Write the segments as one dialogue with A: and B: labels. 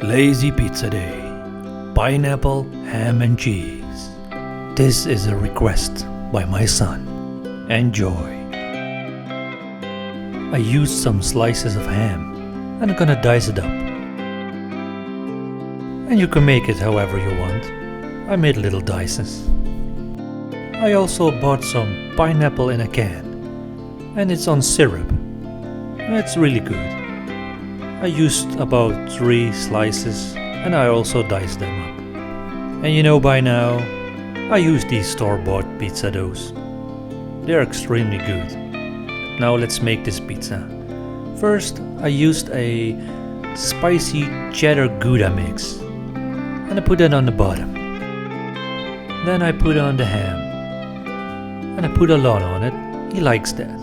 A: Lazy Pizza Day. Pineapple, ham and cheese. This is a request by my son. Enjoy. I used some slices of ham and I'm gonna dice it up. And you can make it however you want. I made little dices. I also bought some pineapple in a can and it's on syrup. It's really good. I used about 3 slices and I also diced them up. And you know by now, I use these store-bought pizza doughs. They're extremely good. Now let's make this pizza. First, I used a spicy cheddar Gouda mix and I put that on the bottom. Then I put on the ham and I put a lot on it. He likes that.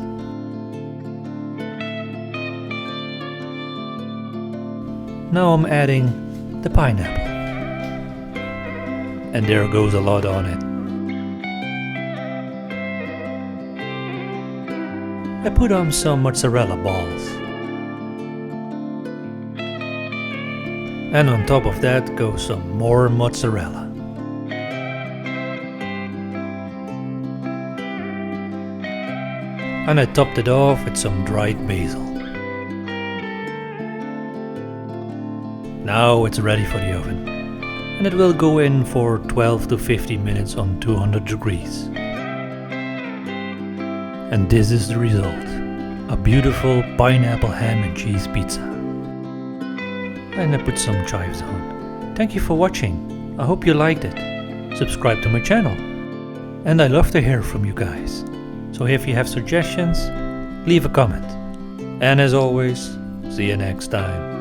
A: Now I'm adding the pineapple. And there goes a lot on it. I put on some mozzarella balls. And on top of that goes some more mozzarella. And I topped it off with some dried basil. Now it's ready for the oven. And it will go in for 12 to 15 minutes on 200 degrees. And this is the result. A beautiful pineapple ham and cheese pizza. And I put some chives on. Thank you for watching. I hope you liked it. Subscribe to my channel. And I love to hear from you guys. So if you have suggestions, leave a comment. And as always, see you next time.